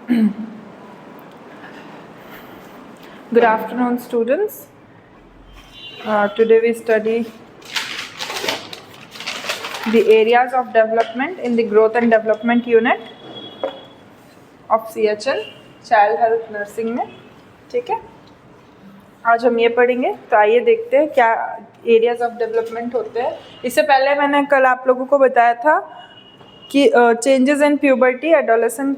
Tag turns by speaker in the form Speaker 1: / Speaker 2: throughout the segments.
Speaker 1: Good afternoon, students. Today we study the areas of development in the growth and development unit of CHN, Child Health Nursing में. ठीक है, आज हम ये पढ़ेंगे. तो आइए देखते हैं क्या एरियाज ऑफ डेवलपमेंट होते हैं. इससे पहले मैंने कल आप लोगों को बताया था कि changes in puberty adolescent,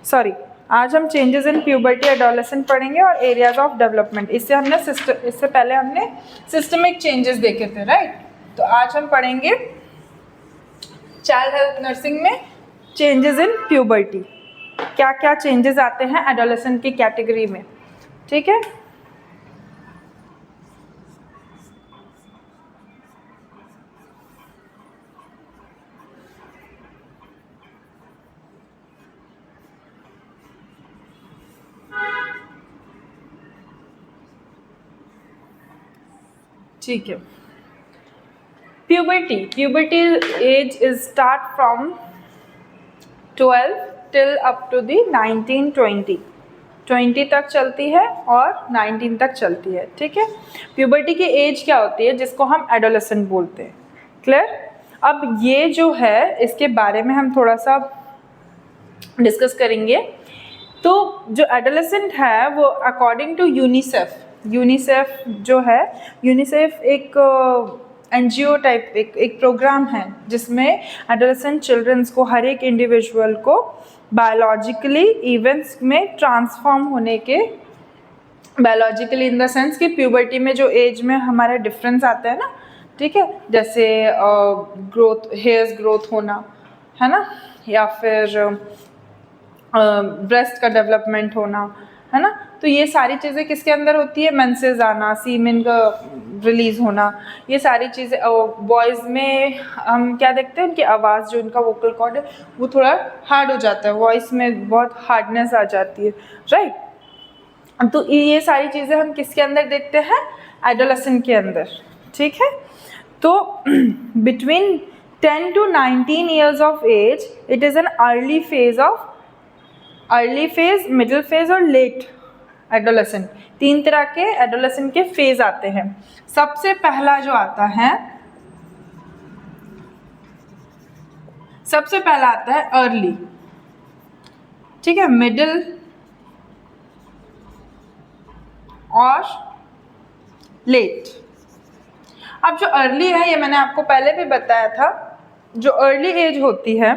Speaker 1: sorry, आज हम चेंजेस इन प्यूबर्टी एडोलेसेंट पढ़ेंगे और एरियाज ऑफ डेवलपमेंट. इससे पहले हमने सिस्टमिक चेंजेस देखे थे, राइट. तो आज हम पढ़ेंगे चाइल्ड हेल्थ नर्सिंग में चेंजेस इन प्यूबर्टी. क्या क्या चेंजेस आते हैं एडोलेसेंट की कैटेगरी में. ठीक है, ठीक है. Puberty age is start from 12 till up to the 19-20 तक चलती है और 19 तक चलती है. ठीक है, प्यूबर्टी की एज क्या होती है जिसको हम एडोलेसेंट बोलते हैं. क्लियर. अब ये जो है इसके बारे में हम थोड़ा सा डिस्कस करेंगे. तो जो एडोलेसेंट है वो अकॉर्डिंग टू यूनिसेफ जो है, यूनिसेफ एक एनजीओ टाइप एक प्रोग्राम है जिसमें एडोलेसेंट चिल्ड्रंस को, हर एक इंडिविजुअल को बायोलॉजिकली इवेंट्स में ट्रांसफॉर्म होने के, बायोलॉजिकली इन द सेंस कि प्यूबर्टी में जो एज में हमारा डिफरेंस आता है ना, ठीक है, जैसे ग्रोथ, हेयर्स ग्रोथ होना है ना, या फिर ब्रेस्ट का डेवलपमेंट होना है ना. तो ये सारी चीज़ें किसके अंदर होती है, मेंसेस आना, सीमेन का रिलीज़ होना, ये सारी चीज़ें. बॉयज़ में हम क्या देखते हैं, उनकी आवाज़, जो उनका वोकल कॉर्ड है वो थोड़ा हार्ड हो जाता है, वॉइस में बहुत हार्डनेस आ जाती है, राइट. तो ये सारी चीज़ें हम किसके अंदर देखते हैं, एडोलेसेंट के अंदर. ठीक है, तो between 10 to 19 years of age it is an early phase, middle phase और लेट एडोलेसेंट. 3 तरह के एडोलेसेंट के फेज आते हैं. सबसे पहला जो आता है, सबसे पहला आता है अर्ली. ठीक है, मिडिल और लेट. अब जो अर्ली है, ये मैंने आपको पहले भी बताया था, जो अर्ली एज होती है,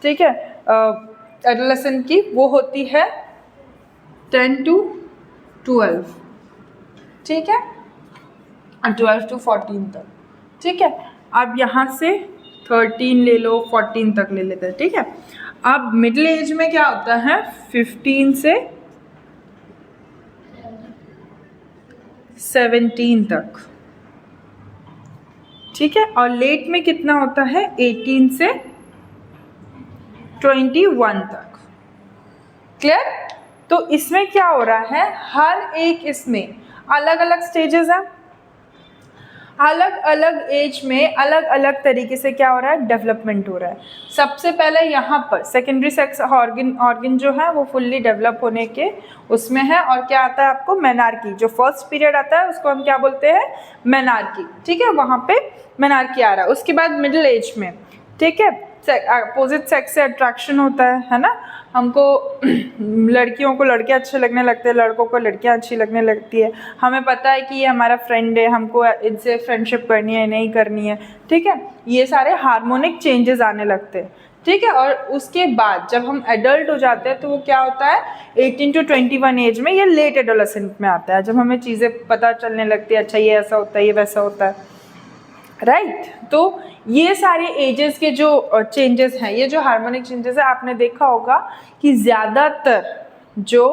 Speaker 1: ठीक है, एडोलेसेंट की, वो होती है 10 to 12. ठीक है, 12 to 14 तक. ठीक है, अब यहाँ से 13 ले लो, 14 तक ले लेते हैं. ठीक है, अब मिडिल एज में क्या होता है, 15 से 17 तक. ठीक है, और लेट में कितना होता है, 18 से 21 तक. क्लियर. तो इसमें क्या हो रहा है, हर एक इसमें अलग अलग स्टेजेस हैं, अलग अलग एज में अलग अलग तरीके से क्या हो रहा है, डेवलपमेंट हो रहा है. सबसे पहले यहाँ पर सेकेंडरी सेक्स ऑर्गन जो है वो फुल्ली डेवलप होने के उसमें है. और क्या आता है आपको, मेनार्की. जो फर्स्ट पीरियड आता है उसको हम क्या बोलते हैं, मेनार्की. ठीक है, वहाँ पे मेनार्की आ रहा है. उसके बाद मिडिल एज में, ठीक है, अपोजिट सेक्स से अट्रैक्शन होता है ना. हमको लड़कियों को लड़के अच्छे लगने लगते हैं, लड़कों को लड़कियां अच्छी लगने लगती है. हमें पता है कि ये हमारा फ्रेंड है, हमको इनसे फ्रेंडशिप करनी है, नहीं करनी है. ठीक है, ये सारे हार्मोनिक चेंजेस आने लगते हैं. ठीक है, और उसके बाद जब हम एडल्ट हो जाते हैं तो वो क्या होता है, 18 to 21 एज में, ये लेट एडोलेसेंट में आता है, जब हमें चीज़ें पता चलने लगती है, अच्छा ये ऐसा होता है, ये वैसा होता है, राइट. तो ये सारे एजेस के जो चेंजेस हैं, ये जो हार्मोनिक चेंजेस है, आपने देखा होगा कि ज़्यादातर जो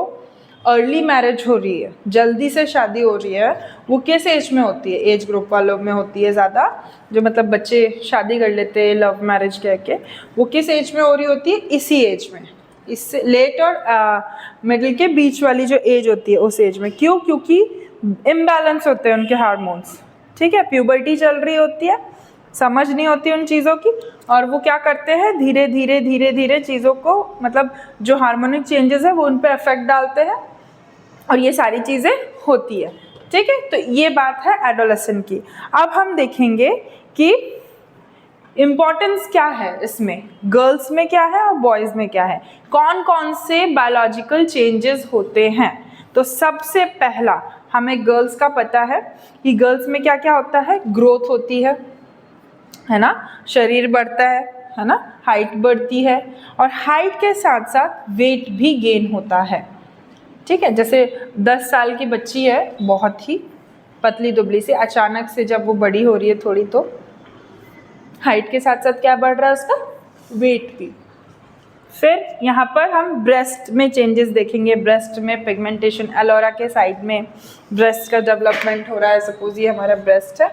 Speaker 1: अर्ली मैरिज हो रही है, जल्दी से शादी हो रही है, वो किस एज में होती है, एज ग्रुप वालों में होती है ज़्यादा. जो मतलब बच्चे शादी कर लेते हैं लव मैरिज कह के, वो किस एज में हो रही होती है, इसी एज में. इससे लेट और मिडिल के बीच वाली जो एज होती है उस एज में. क्यों, क्योंकि इम्बैलेंस होते हैं उनके हार्मोन्स. ठीक है, प्यूबर्टी चल रही होती है, समझ नहीं होती उन चीज़ों की, और वो क्या करते हैं, धीरे धीरे धीरे धीरे चीज़ों को, मतलब जो हार्मोनिक चेंजेस है वो उन पर इफेक्ट डालते हैं और ये सारी चीज़ें होती है। ठीक है, तो ये बात है एडोलेसेंट की। अब हम देखेंगे कि इम्पॉर्टेंस क्या है इसमें, गर्ल्स में क्या है और बॉयज़ में क्या है, कौन कौन से बायोलॉजिकल चेंजेस होते हैं। तो सबसे पहला हमें गर्ल्स का पता है कि गर्ल्स में क्या क्या होता है, ग्रोथ होती है ना, शरीर बढ़ता है ना, हाइट बढ़ती है और हाइट के साथ साथ वेट भी गेन होता है। ठीक है, जैसे 10 साल की बच्ची है, बहुत ही पतली दुबली से, अचानक से जब वो बड़ी हो रही है थोड़ी, तो हाइट के साथ साथ क्या बढ़ रहा है उसका, वेट भी। फिर यहाँ पर हम ब्रेस्ट में चेंजेस देखेंगे, ब्रेस्ट में पिगमेंटेशन, एलोरा के साइड में ब्रेस्ट का डेवलपमेंट हो रहा है। सपोज ये हमारा ब्रेस्ट है,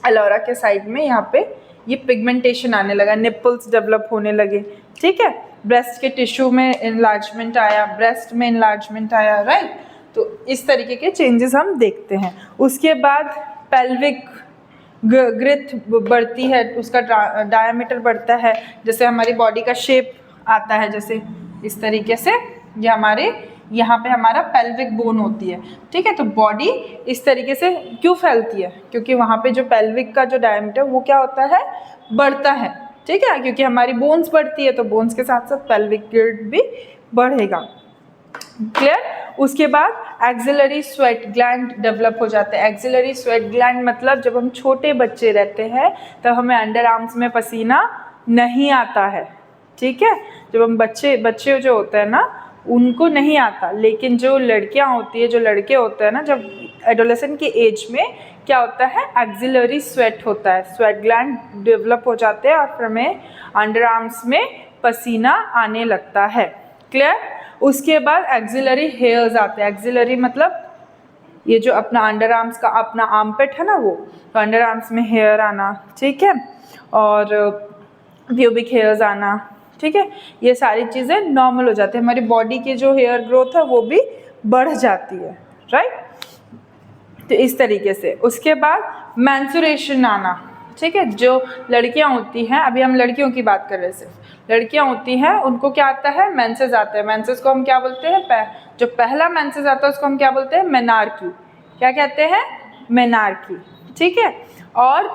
Speaker 1: एलोरा के साइड में यहाँ पे ये पिगमेंटेशन आने लगा, निपल्स डेवलप होने लगे। ठीक है, ब्रेस्ट के टिश्यू में इनलार्जमेंट आया, ब्रेस्ट में इनलार्जमेंट आया, राइट। तो इस तरीके के चेंजेस हम देखते हैं। उसके बाद पेल्विक ग्रिथ बढ़ती है, उसका डायमीटर बढ़ता है, जैसे हमारी बॉडी का शेप आता है, जैसे इस तरीके से ये हमारे यहाँ पे हमारा पेल्विक बोन होती है। ठीक है, तो बॉडी इस तरीके से क्यों फैलती है, क्योंकि वहाँ पे जो पेल्विक का जो डायमीटर वो क्या होता है, बढ़ता है। ठीक है, क्योंकि हमारी बोन्स बढ़ती है तो बोन्स के साथ साथ पेल्विक गिर्ड भी बढ़ेगा। क्लियर। उसके बाद एक्सिलरी स्वेट ग्लैंड डेवलप हो जाते हैं। एक्सिलरी स्वेट ग्लैंड मतलब जब हम छोटे बच्चे रहते हैं तब हमें अंडर आर्म्स में पसीना नहीं आता है। ठीक है, जब हम बच्चे जो होते हैं ना उनको नहीं आता, लेकिन जो लड़कियां होती है, जो लड़के होते हैं ना, जब एडोलेसेंट की एज में क्या होता है, एक्सिलरी स्वेट होता है, स्वेट ग्लैंड डेवलप हो जाते हैं और फिर हमें अंडर आर्म्स में पसीना आने लगता है। क्लियर। उसके बाद एक्सिलरी हेयर्स आते हैं। एक्सिलरी मतलब ये जो अपना अंडर आर्म्स का अपना आर्मपिट है ना, वो तो अंडर आर्म्स में हेयर आना, ठीक है, और प्यूबिक हेयर्स आना, ठीक है, ये सारी चीज़ें नॉर्मल हो जाती है। हमारी बॉडी की जो हेयर ग्रोथ है वो भी बढ़ जाती है, राइट। तो इस तरीके से उसके बाद मैंसुरेशन आना, ठीक है। जो लड़कियां होती हैं, अभी हम लड़कियों की बात कर रहे हैं, सिर्फ लड़कियां होती हैं उनको क्या आता है, मेंसेस आते हैं। मेंसेस को हम क्या बोलते हैं, जो पहला मेंसेस आता है उसको हम क्या बोलते हैं, मेनार्की। क्या कहते हैं, मेनार्की, ठीक है। और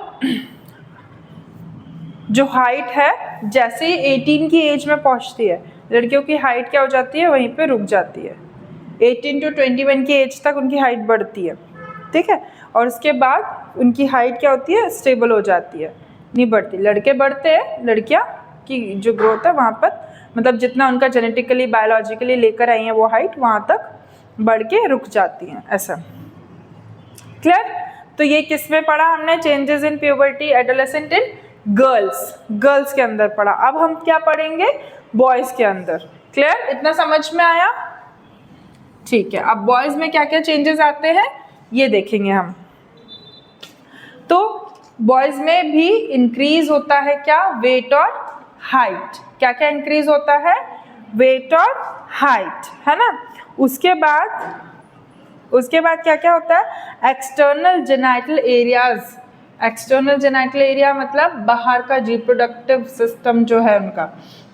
Speaker 1: जो हाइट है, जैसे ही 18 की एज में पहुंचती है लड़कियों की हाइट क्या हो जाती है, वहीं पे रुक जाती है। 18 to 21 की एज तक उनकी हाइट बढ़ती है, ठीक है, और उसके बाद उनकी हाइट क्या होती है, स्टेबल हो जाती है, नहीं बढ़ती। लड़के बढ़ते हैं, लड़कियां की जो ग्रोथ है वहाँ पर मतलब जितना उनका जेनेटिकली बायोलॉजिकली लेकर आई हैं वो हाइट वहाँ तक बढ़ के रुक जाती हैं, ऐसा। क्लियर। तो ये किस में पढ़ा हमने, changes in puberty adolescent in girls के अंदर पढ़ा। अब हम क्या पढ़ेंगे, बॉयज़ के अंदर। क्लियर, इतना समझ में आया, ठीक है। अब बॉयज़ में क्या क्या चेंजेस आते हैं ये देखेंगे हम। तो बॉयज़ में भी इंक्रीज होता है क्या, वेट और हाइट। क्या क्या इंक्रीज होता है, वेट और हाइट, है ना। उसके बाद क्या क्या होता है, external genital areas. External genital area मतलब बाहर का रिप्रोडक्टिव सिस्टम जो है उनका,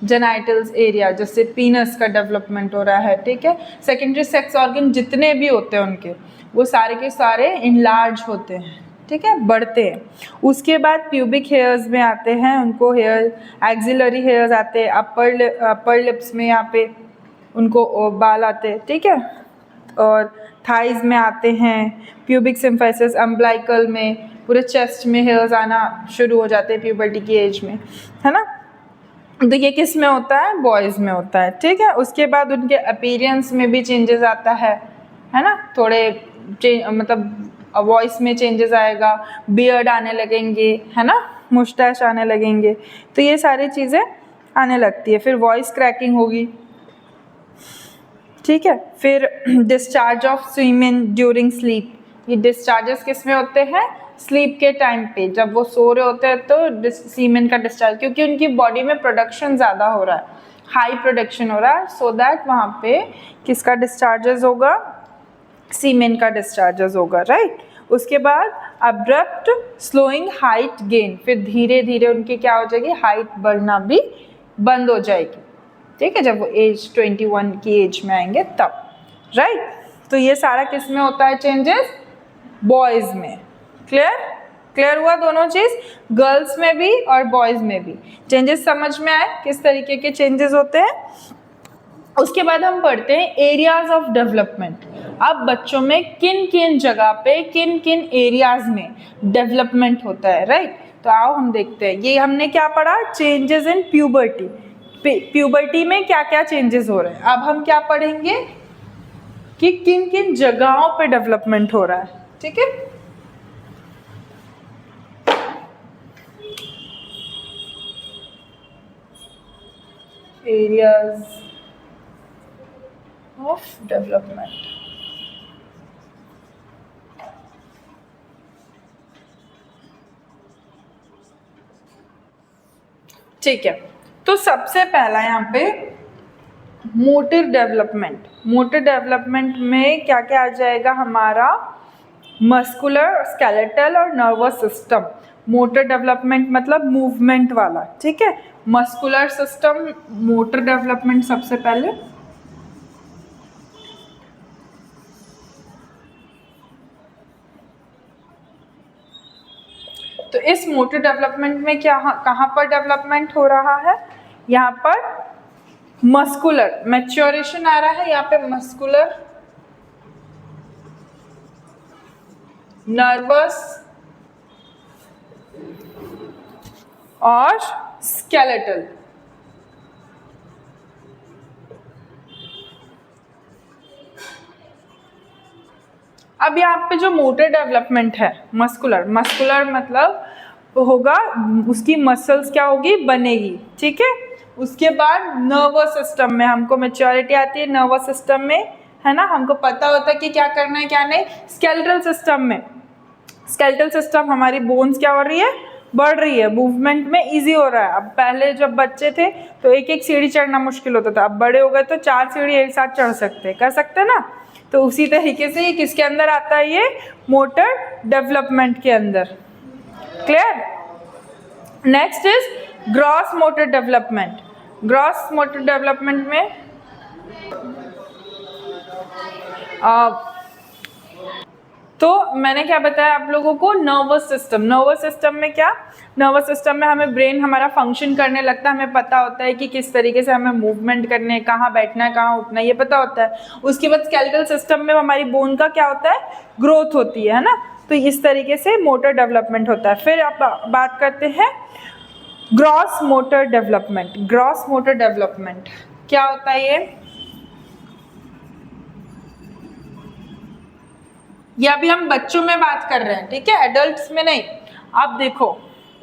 Speaker 1: जेनाइटल्स एरिया, जैसे पीनस का डेवलपमेंट हो रहा है, ठीक है। सेकेंडरी सेक्स ऑर्गन जितने भी होते हैं उनके, वो सारे के सारे इनलार्ज होते हैं, ठीक है, बढ़ते हैं। उसके बाद प्यूबिक हेयर्स में आते हैं, उनको हेयर एक्सिलरी हेयर्स आते हैं, अपर लिप्स में यहाँ पे उनको बाल आते हैं, ठीक है, और थाइज में आते हैं, प्यूबिक सिम्फाइसिस, अम्ब्लाइकल में, पूरे चेस्ट में हेयर्स आना शुरू हो जाते हैं प्यूबर्टी की एज में, है ना। तो ये किस में होता है, बॉयज़ में होता है, ठीक है। उसके बाद उनके अपीयरेंस में भी चेंजेस आता है ना, थोड़े मतलब वॉइस में चेंजेस आएगा, बियर्ड आने लगेंगे, है ना, मुस्टैच आने लगेंगे, तो ये सारी चीज़ें आने लगती है। फिर वॉइस क्रैकिंग होगी, ठीक है। फिर discharge of semen during sleep. ये डिस्चार्जेस किस में होते हैं, स्लीप के टाइम पे, जब वो सो रहे होते हैं तो सीमेन का डिस्चार्ज, क्योंकि उनकी बॉडी में प्रोडक्शन ज़्यादा हो रहा है, हाई प्रोडक्शन हो रहा है, सो दैट वहाँ पे किसका डिस्चार्जेस होगा, सीमेन का डिस्चार्जेस होगा, राइट। उसके बाद अब्रप्ट स्लोइंग हाइट गेन, फिर धीरे धीरे उनकी क्या हो जाएगी, हाइट बढ़ना भी बंद हो जाएगी, ठीक है, जब वो एज 21 की एज में आएंगे तब, राइट। तो ये सारा किस में होता है चेंजेस, बॉयज़ में। क्लियर हुआ दोनों चीज़, गर्ल्स में भी और बॉयज़ में भी चेंजेस समझ में आए किस तरीके के चेंजेस होते हैं। उसके बाद हम पढ़ते हैं एरियाज ऑफ डेवलपमेंट। अब बच्चों में किन किन जगह पे किन किन एरियाज में डेवलपमेंट होता है, राइट। तो आओ हम देखते हैं, ये हमने क्या पढ़ा, चेंजेस इन प्यूबर्टी, प्यूबर्टी में क्या क्या चेंजेस हो रहे हैं। अब हम क्या पढ़ेंगे कि किन किन जगहों पे डेवलपमेंट हो रहा है, ठीक है। एरियाज ऑफ डेवलपमेंट, ठीक है। तो सबसे पहला यहाँ पे मोटर डेवलपमेंट, मोटर डेवलपमेंट में क्या क्या आ जाएगा हमारा, मस्कुलर, स्केलेटल और नर्वस सिस्टम। मोटर डेवलपमेंट मतलब मूवमेंट वाला, ठीक है। मस्कुलर सिस्टम, मोटर डेवलपमेंट सबसे पहले, तो इस मोटर डेवलपमेंट में क्या कहाँ पर डेवलपमेंट हो रहा है, यहाँ पर मस्कुलर मैच्योरेशन आ रहा है, यहाँ पे मस्कुलर, नर्वस और स्केलेटल। अब यहाँ पे जो मोटर डेवलपमेंट है, मस्कुलर, मस्कुलर मतलब होगा उसकी मसल्स क्या होगी, बनेगी, ठीक है। उसके बाद नर्वस सिस्टम में हमको मैच्योरिटी आती है, नर्वस सिस्टम में, है ना, हमको पता होता है कि क्या करना है क्या नहीं। स्केलेटल सिस्टम में, स्केलेटल सिस्टम हमारी बोन्स क्या हो रही है, बढ़ रही है, मूवमेंट में इजी हो रहा है। अब पहले जब बच्चे थे तो एक एक सीढ़ी चढ़ना मुश्किल होता था, अब बड़े हो गए तो 4 सीढ़ी एक साथ चढ़ सकते, कर सकते ना। तो उसी तरीके से ये किसके अंदर आता है, ये मोटर डेवलपमेंट के अंदर। Clear. Next is gross motor development. Gross motor development में तो मैंने क्या बताया आप लोगों को, नर्वस सिस्टम। नर्वस सिस्टम में क्या, नर्वस सिस्टम में हमें ब्रेन हमारा फंक्शन करने लगता है, हमें पता होता है कि किस तरीके से हमें मूवमेंट करने है, कहाँ बैठना है, कहाँ उठना है, ये पता होता है। उसके बाद स्केलेटल सिस्टम में हमारी बोन का क्या होता है, ग्रोथ होती है ना। तो इस तरीके से मोटर डेवलपमेंट होता है। फिर आप बात करते हैं gross motor development. Gross motor development क्या होता है, ये अभी हम बच्चों में बात कर रहे हैं, ठीक है, एडल्ट्स में नहीं। अब देखो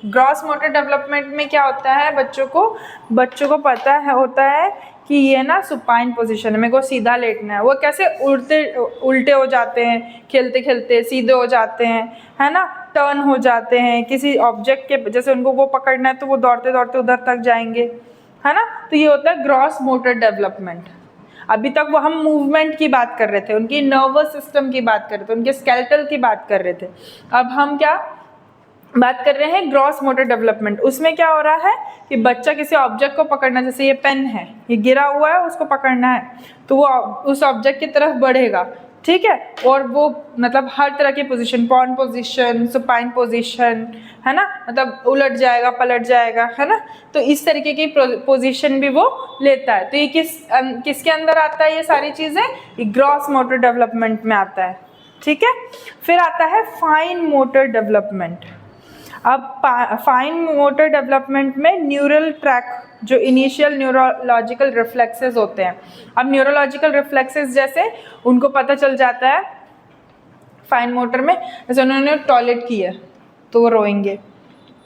Speaker 1: ग्रॉस मोटर डेवलपमेंट में क्या होता है, बच्चों को पता है होता है कि ये ना सुपाइन पोजीशन है, मेरे को सीधा लेटना है। वो कैसे उल्टे हो जाते हैं, खेलते खेलते सीधे हो जाते हैं, है ना, टर्न हो जाते हैं किसी ऑब्जेक्ट के, जैसे उनको वो पकड़ना है तो वो दौड़ते दौड़ते उधर तक जाएंगे, है ना। तो ये होता है ग्रॉस मोटर डेवलपमेंट। अभी तक वो हम मूवमेंट की बात कर रहे थे, उनकी नर्वस सिस्टम की बात कर रहे थे, उनके स्केलेटल की बात कर रहे थे। अब हम क्या बात कर रहे हैं, ग्रॉस मोटर डेवलपमेंट। उसमें क्या हो रहा है कि बच्चा किसी ऑब्जेक्ट को पकड़ना, जैसे ये पेन है, ये गिरा हुआ है, उसको पकड़ना है, तो वो उस ऑब्जेक्ट की तरफ बढ़ेगा, ठीक है। और वो मतलब हर तरह की position, prone position, supine position, है ना, मतलब उलट जाएगा, पलट जाएगा, है ना। तो इस तरीके की पोजीशन भी वो लेता है। तो ये किसके अंदर आता है, ये सारी चीज़ें ये ग्रॉस मोटर डेवलपमेंट में आता है, ठीक है। फिर आता है फाइन मोटर डेवलपमेंट। अब फाइन मोटर डेवलपमेंट में न्यूरल ट्रैक, जो इनिशियल न्यूरोलॉजिकल रिफ्लेक्सेस होते हैं। अब न्यूरोलॉजिकल रिफ्लेक्सेस जैसे उनको पता चल जाता है फाइन मोटर में, जैसे उन्होंने टॉयलेट की है तो वो रोएंगे,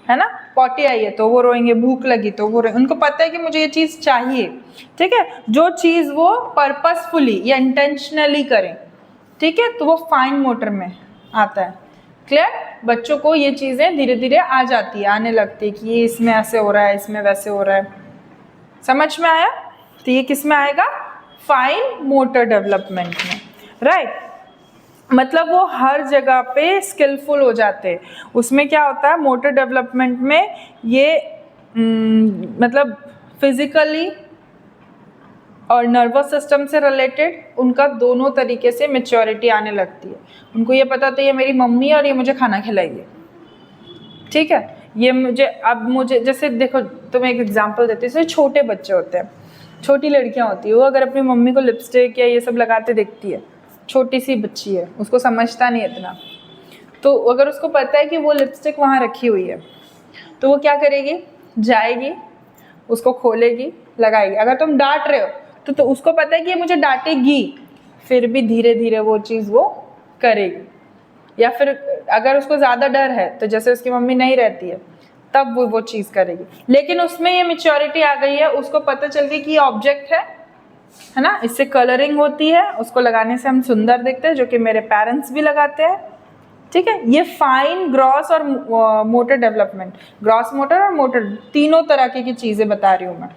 Speaker 1: है ना, पॉटी आई है तो वो रोएंगे, भूख लगी तो वो रोएंगे, उनको पता है कि मुझे ये चीज़ चाहिए, ठीक है। जो चीज़ वो पर्पसफुली या इंटेंशनली करें, ठीक है, तो वो फाइन मोटर में आता है। क्लियर। बच्चों को ये चीज़ें धीरे धीरे आ जाती है, आने लगती है कि ये इसमें ऐसे हो रहा है, इसमें वैसे हो रहा है, समझ में आया। तो ये किस में आएगा, फाइन मोटर डेवलपमेंट में, राइट। मतलब वो हर जगह पे स्किलफुल हो जाते हैं। उसमें क्या होता है मोटर डेवलपमेंट में, ये मतलब फिजिकली और नर्वस सिस्टम से रिलेटेड उनका दोनों तरीके से मैच्योरिटी आने लगती है। उनको ये पता होता है ये मेरी मम्मी है और ये मुझे खाना खिलाएगी, ठीक है। ये मुझे जैसे देखो, तुम्हें एक एग्जांपल देती हूँ। जैसे छोटे बच्चे होते हैं, छोटी लड़कियाँ होती है, वो अगर अपनी मम्मी को लिपस्टिक या ये सब लगाते देखती है, छोटी सी बच्ची है, उसको समझता नहीं इतना, तो अगर उसको पता है कि वो लिपस्टिक वहाँ रखी हुई है, तो वो क्या करेगी, जाएगी, उसको खोलेगी, लगाएगी। अगर तुम डांट रहे हो तो उसको पता है कि ये मुझे डांटेगी, फिर भी धीरे धीरे वो चीज़ वो करेगी। या फिर अगर उसको ज़्यादा डर है, तो जैसे उसकी मम्मी नहीं रहती है, तब वो चीज़ करेगी। लेकिन उसमें ये मैच्योरिटी आ गई है, उसको पता चल गई कि ये ऑब्जेक्ट है ना, इससे कलरिंग होती है, उसको लगाने से हम सुंदर दिखते हैं, जो कि मेरे पेरेंट्स भी लगाते हैं, ठीक है। ये फाइन, ग्रॉस और मोटर डेवलपमेंट, ग्रॉस मोटर और मोटर, तीनों तरह की चीज़ें बता रही हूँ मैं।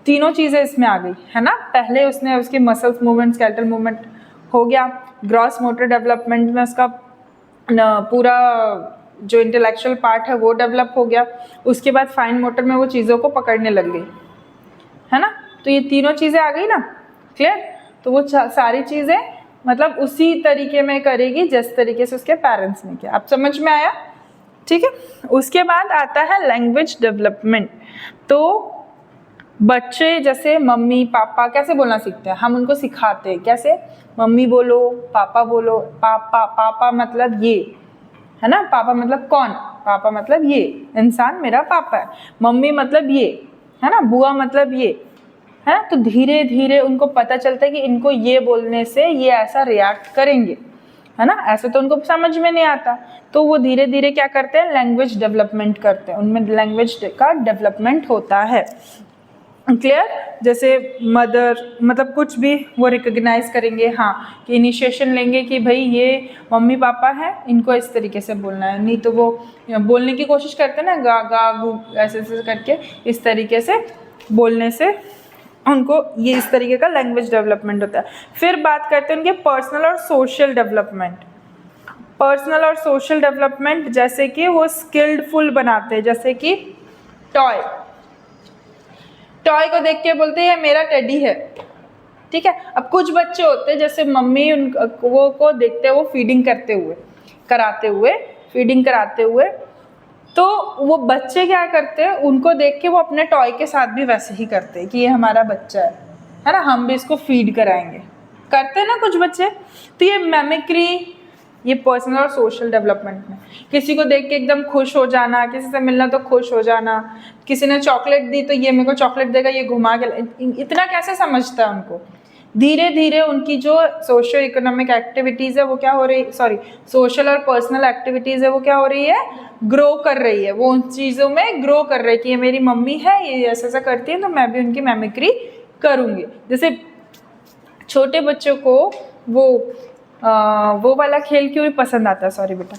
Speaker 1: तीनों चीज़ें इसमें आ गई है ना। पहले उसने उसकी मसल्स मूवमेंट, स्केलेटल मूवमेंट हो गया। ग्रॉस मोटर डेवलपमेंट में उसका पूरा जो इंटेलेक्चुअल पार्ट है वो डेवलप हो गया। उसके बाद फाइन मोटर में वो चीज़ों को पकड़ने लग गई, है ना। तो ये तीनों चीज़ें आ गई ना, क्लियर। तो वो सारी चीज़ें मतलब उसी तरीके में करेगी जिस तरीके से उसके पेरेंट्स ने किया। अब समझ में आया, ठीक है। उसके बाद आता है लैंग्वेज डेवलपमेंट। तो बच्चे जैसे मम्मी पापा कैसे बोलना सीखते हैं, हम उनको सिखाते हैं कैसे, मम्मी बोलो, पापा बोलो। पापा, पापा मतलब ये, है ना। पापा मतलब कौन, पापा मतलब ये इंसान मेरा पापा है। मम्मी मतलब ये, है ना। बुआ मतलब ये, है। तो धीरे धीरे उनको पता चलता है कि इनको ये बोलने से ये ऐसा रिएक्ट करेंगे, है ना। ऐसे तो उनको समझ में नहीं आता, तो वो धीरे धीरे क्या करते हैं, लैंग्वेज डेवलपमेंट करते हैं, उनमें लैंग्वेज का डेवलपमेंट होता है, क्लियर। जैसे मदर मतलब कुछ भी वो रिकग्नाइज करेंगे, हाँ, कि इनिशिएशन लेंगे कि भाई ये मम्मी पापा हैं, इनको इस तरीके से बोलना है। नहीं तो वो बोलने की कोशिश करते हैं ना, गा गा गु ऐसे ऐसे करके, इस तरीके से बोलने से उनको ये इस तरीके का लैंग्वेज डेवलपमेंट होता है। फिर बात करते हैं उनके पर्सनल और सोशल डेवलपमेंट। पर्सनल और सोशल डेवलपमेंट जैसे कि वो स्किल्डफुल बनाते हैं, जैसे कि टॉय, टॉय को देख के बोलते हैं ये मेरा टेडी है, ठीक है। अब कुछ बच्चे होते हैं जैसे मम्मी वो को देखते हैं वो फीडिंग कराते हुए, तो वो बच्चे क्या करते हैं, उनको देख के वो अपने टॉय के साथ भी वैसे ही करते हैं कि ये हमारा बच्चा है ना, हम भी इसको फीड कराएंगे, करते हैं ना कुछ बच्चे। तो ये मेमिक्री, ये पर्सनल और सोशल डेवलपमेंट में, किसी को देख के एकदम खुश हो जाना, किसी से मिलना तो खुश हो जाना, किसी ने चॉकलेट दी तो ये मेरे को चॉकलेट देगा, ये घुमा के, इतना कैसे समझता है उनको। धीरे धीरे उनकी जो सोशल इकोनॉमिक एक्टिविटीज़ है वो क्या हो रही, सोशल और पर्सनल एक्टिविटीज़ है वो क्या हो रही है, ग्रो कर रही है। वो उन चीज़ों में ग्रो कर रही है कि ये मेरी मम्मी है, ये ऐसा ऐसा करती है, तो मैं भी उनकी मेमिक्री करूँगी। जैसे छोटे बच्चों को वो वाला खेल क्यों पसंद आता है, सॉरी बेटा,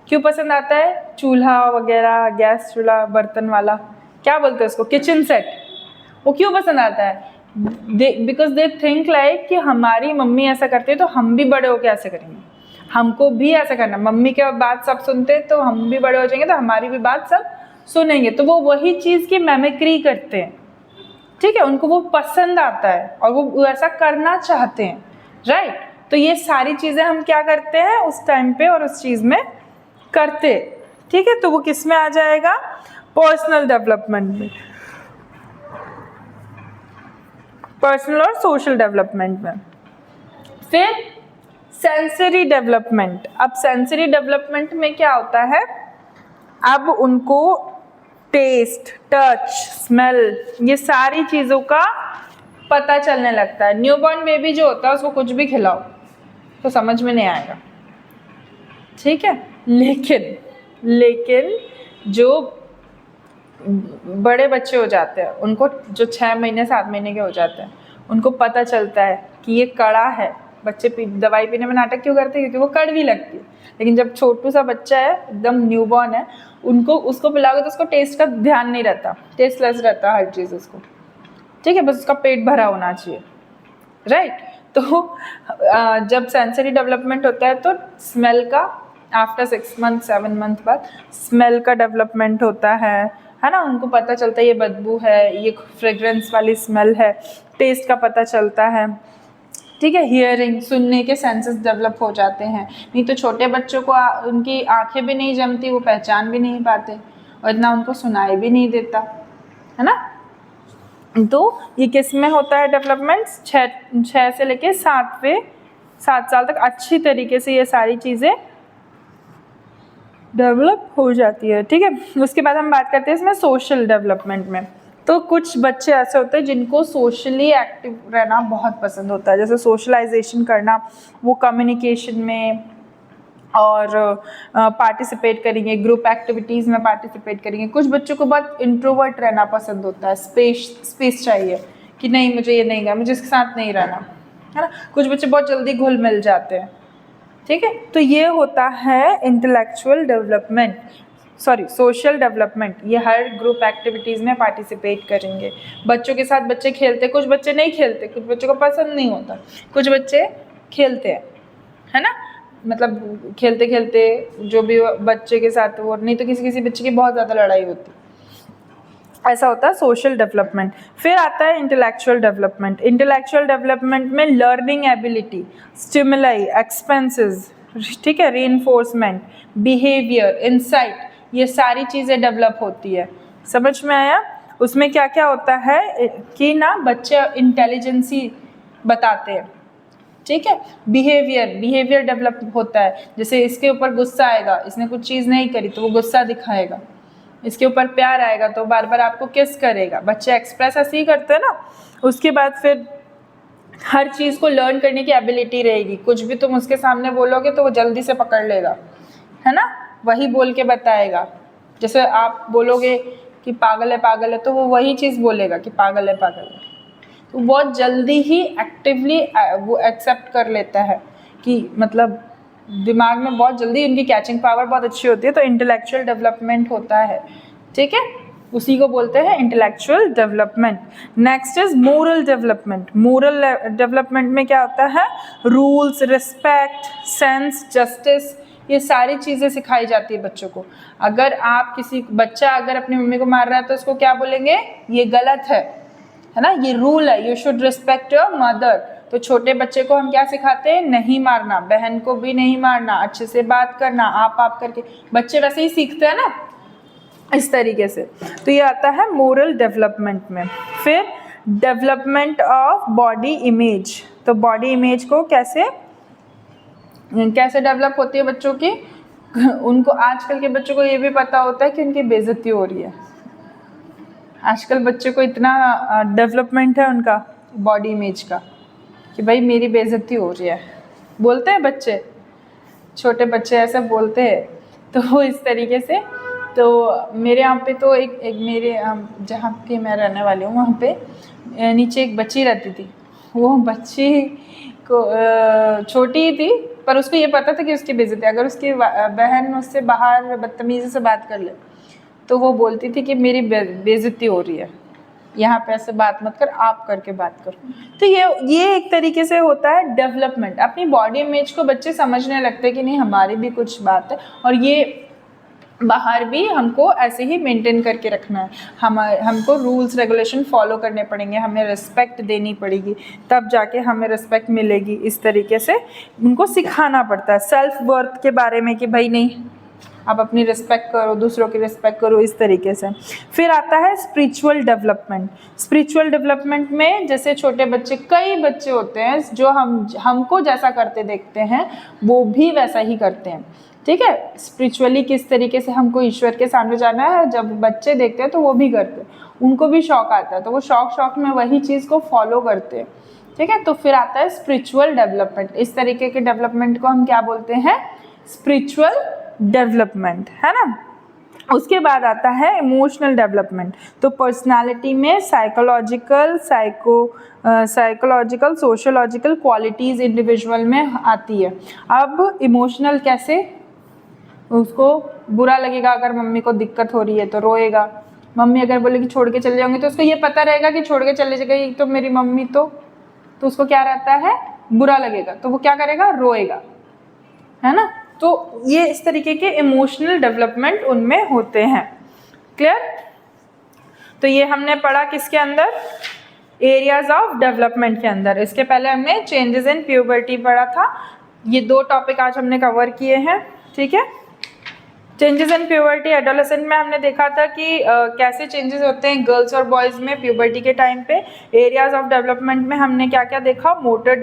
Speaker 1: क्यों पसंद आता है, चूल्हा वगैरह, गैस चूल्हा, बर्तन वाला, क्या बोलते हैं उसको, किचन सेट। वो क्यों पसंद आता है, बिकॉज दे थिंक लाइक कि हमारी मम्मी ऐसा करती है तो हम भी बड़े होकर ऐसा करेंगे, हमको भी ऐसा करना। मम्मी के बात सब सुनते तो हम भी बड़े हो जाएंगे तो हमारी भी बात सब सुनेंगे, तो वो वही चीज़ की मेमिक्री करते हैं, ठीक है। उनको वो पसंद आता है और वो ऐसा करना चाहते हैं, राइट। तो ये सारी चीज़ें हम क्या करते हैं उस टाइम पे और उस चीज़ में करते, ठीक है। तो वो किस में आ जाएगा, पर्सनल डेवलपमेंट में, पर्सनल और सोशल डेवलपमेंट में। फिर सेंसरी डेवलपमेंट। अब सेंसरी डेवलपमेंट में क्या होता है, अब उनको टेस्ट, टच, स्मेल, ये सारी चीज़ों का पता चलने लगता है। न्यूबॉर्न बेबी जो होता है उसको कुछ भी खिलाओ तो समझ में नहीं आएगा, ठीक है। लेकिन जो बड़े बच्चे हो जाते हैं, उनको जो 6 महीने 7 महीने के हो जाते हैं, उनको पता चलता है कि ये कड़ा है। बच्चे दवाई पीने में नाटक क्यों करते हैं, क्योंकि वो कड़वी लगती है। लेकिन जब छोटू सा बच्चा है, एकदम न्यूबॉर्न है, उसको पिलाओगे तो उसको टेस्ट का ध्यान नहीं रहता, टेस्टलेस रहता हर चीज़ उसको, ठीक है। बस उसका पेट भरा होना चाहिए, राइट। तो जब सेंसरी डेवलपमेंट होता है तो स्मेल का आफ्टर 6 मंथ 7 मंथ बाद स्मेल का डेवलपमेंट होता है ना। उनको पता चलता है ये बदबू है, ये फ्रेग्रेंस वाली स्मेल है, टेस्ट का पता चलता है, ठीक है। हियरिंग, सुनने के सेंसेस डेवलप हो जाते हैं। नहीं तो छोटे बच्चों को उनकी आंखें भी नहीं जमती, वो पहचान भी नहीं पाते और इतना उनको सुनाई भी नहीं देता, है ना। तो ये किस में होता है डेवलपमेंट? 6 से लेके 7 साल तक अच्छी तरीके से ये सारी चीज़ें डेवलप हो जाती है, ठीक है। उसके बाद हम बात करते हैं इसमें सोशल डेवलपमेंट में। तो कुछ बच्चे ऐसे होते हैं जिनको सोशली एक्टिव रहना बहुत पसंद होता है, जैसे सोशलाइजेशन करना, वो कम्युनिकेशन में और पार्टिसिपेट करेंगे, ग्रुप एक्टिविटीज़ में पार्टिसिपेट करेंगे। कुछ बच्चों को बहुत इंट्रोवर्ट रहना पसंद होता है, स्पेस चाहिए कि नहीं मुझे ये नहीं करना, मुझे इसके साथ नहीं रहना, है ना। कुछ बच्चे बहुत जल्दी घुल मिल जाते हैं, ठीक है। तो ये होता है intellectual development, sorry social development. ये हर ग्रुप एक्टिविटीज़ में पार्टिसिपेट करेंगे। बच्चों के साथ बच्चे खेलते, कुछ बच्चे नहीं खेलते, कुछ बच्चों को पसंद नहीं होता, कुछ बच्चे खेलते हैं, है ना। मतलब खेलते खेलते जो भी बच्चे के साथ वो, नहीं तो किसी बच्चे की बहुत ज़्यादा लड़ाई होती, ऐसा होता है सोशल डेवलपमेंट। फिर आता है इंटेलेक्चुअल डेवलपमेंट। इंटेलेक्चुअल डेवलपमेंट में लर्निंग एबिलिटी, स्टिमुलाई, एक्सपेंसेस, ठीक है, रीइंफोर्समेंट, बिहेवियर, इंसाइट, ये सारी चीज़ें डेवलप होती है। समझ में आया? उसमें क्या क्या होता है कि ना बच्चे इंटेलिजेंसी बताते हैं, ठीक है। बिहेवियर डेवलप होता है, जैसे इसके ऊपर गुस्सा आएगा, इसने कुछ चीज़ नहीं करी तो वो गुस्सा दिखाएगा, इसके ऊपर प्यार आएगा तो बार बार आपको किस करेगा। बच्चे एक्सप्रेस ऐसे ही करते हैं ना। उसके बाद फिर हर चीज़ को लर्न करने की एबिलिटी रहेगी। कुछ भी तुम उसके सामने बोलोगे तो वो जल्दी से पकड़ लेगा, है ना, वही बोल के बताएगा। जैसे आप बोलोगे कि पागल है तो वो वही चीज़ बोलेगा कि पागल है। तो बहुत जल्दी ही एक्टिवली वो एक्सेप्ट कर लेता है कि मतलब दिमाग में बहुत जल्दी उनकी कैचिंग पावर बहुत अच्छी होती है। तो इंटेलेक्चुअल डेवलपमेंट होता है, ठीक है, उसी को बोलते हैं intellectual development. Next is moral development. Moral development में क्या होता है? रूल्स, रिस्पेक्ट, सेंस, जस्टिस, ये सारी चीज़ें सिखाई जाती है बच्चों को। अगर आप बच्चा अगर अपनी मम्मी को मार रहा है तो उसको क्या बोलेंगे? ये गलत है ना, ये रूल है, you should respect your mother. तो छोटे बच्चे को हम क्या सिखाते हैं? नहीं मारना, बहन को भी नहीं मारना, अच्छे से बात करना, आप करके। बच्चे वैसे ही सीखते हैं ना इस तरीके से। तो ये आता है मोरल डेवलपमेंट में। फिर डेवलपमेंट ऑफ बॉडी इमेज। तो बॉडी इमेज को कैसे डेवलप होती है बच्चों की? उनको आजकल के बच्चों को ये भी पता होता है कि उनकी बेइज्जती हो रही है। आजकल बच्चे को इतना डेवलपमेंट है उनका बॉडी इमेज का कि भाई मेरी बेइज्जती हो रही है, बोलते हैं बच्चे, छोटे बच्चे ऐसा बोलते हैं। तो वो इस तरीके से, तो मेरे यहाँ पे तो एक मेरे जहाँ पे मैं रहने वाली हूँ वहाँ पे नीचे एक बच्ची रहती थी। वो बच्ची को छोटी ही थी पर उसको ये पता था कि उसकी बेइज्जती, अगर उसकी बहन उससे बाहर बदतमीज़ी से बात कर ले तो वो बोलती थी कि मेरी बेइज्जती हो रही है, यहाँ पे ऐसे बात मत कर, आप करके बात करो। तो ये एक तरीके से होता है डेवलपमेंट। अपनी बॉडी इमेज को बच्चे समझने लगते हैं कि नहीं हमारी भी कुछ बात है और ये बाहर भी हमको ऐसे ही मेंटेन करके रखना है। हमको रूल्स रेगुलेशन फॉलो करने पड़ेंगे, हमें रिस्पेक्ट देनी पड़ेगी, तब जाके हमें रिस्पेक्ट मिलेगी। इस तरीके से उनको सिखाना पड़ता है सेल्फ वर्थ के बारे में कि भाई नहीं आप अपनी रिस्पेक्ट करो, दूसरों की रिस्पेक्ट करो, इस तरीके से। फिर आता है स्पिरिचुअल डेवलपमेंट। स्पिरिचुअल डेवलपमेंट में जैसे छोटे बच्चे, कई बच्चे होते हैं जो हमको जैसा करते देखते हैं वो भी वैसा ही करते हैं, ठीक है। स्पिरिचुअली किस तरीके से हमको ईश्वर के सामने जाना है, जब बच्चे देखते हैं तो वो भी करते हैं, उनको भी शौक आता है तो वो शौक में वही चीज़ को फॉलो करते हैं, ठीक है। तो फिर आता है स्पिरिचुअल डेवलपमेंट। इस तरीके के डेवलपमेंट को हम क्या बोलते हैं? स्पिरिचुअल डेवलपमेंट, है ना। उसके बाद आता है इमोशनल डेवलपमेंट। तो पर्सनालिटी में साइकोलॉजिकल, सोशोलॉजिकल क्वालिटीज़ इंडिविजुअल में आती है। अब इमोशनल कैसे? उसको बुरा लगेगा अगर मम्मी को दिक्कत हो रही है तो रोएगा। मम्मी अगर बोलेगी छोड़ के चले जाऊंगी तो उसको ये पता रहेगा कि छोड़ के चले जाएगी तो मेरी मम्मी तो उसको क्या रहता है? बुरा लगेगा तो वो क्या करेगा, रोएगा, है ना। तो ये इस तरीके के इमोशनल डेवलपमेंट उनमें होते हैं। क्लियर। तो ये हमने पढ़ा किसके अंदर, एरियाज ऑफ डेवलपमेंट के अंदर। इसके पहले हमने चेंजेस इन प्यूबर्टी पढ़ा था। ये 2 टॉपिक आज हमने कवर किए हैं, ठीक है। चेंजेस इन प्यूबर्टी एडोलेसेंट में हमने देखा था कि कैसे चेंजेस होते हैं गर्ल्स और बॉयज़ में प्यूबर्टी के टाइम पे। एरियाज ऑफ डेवलपमेंट में हमने क्या क्या देखा, मोटर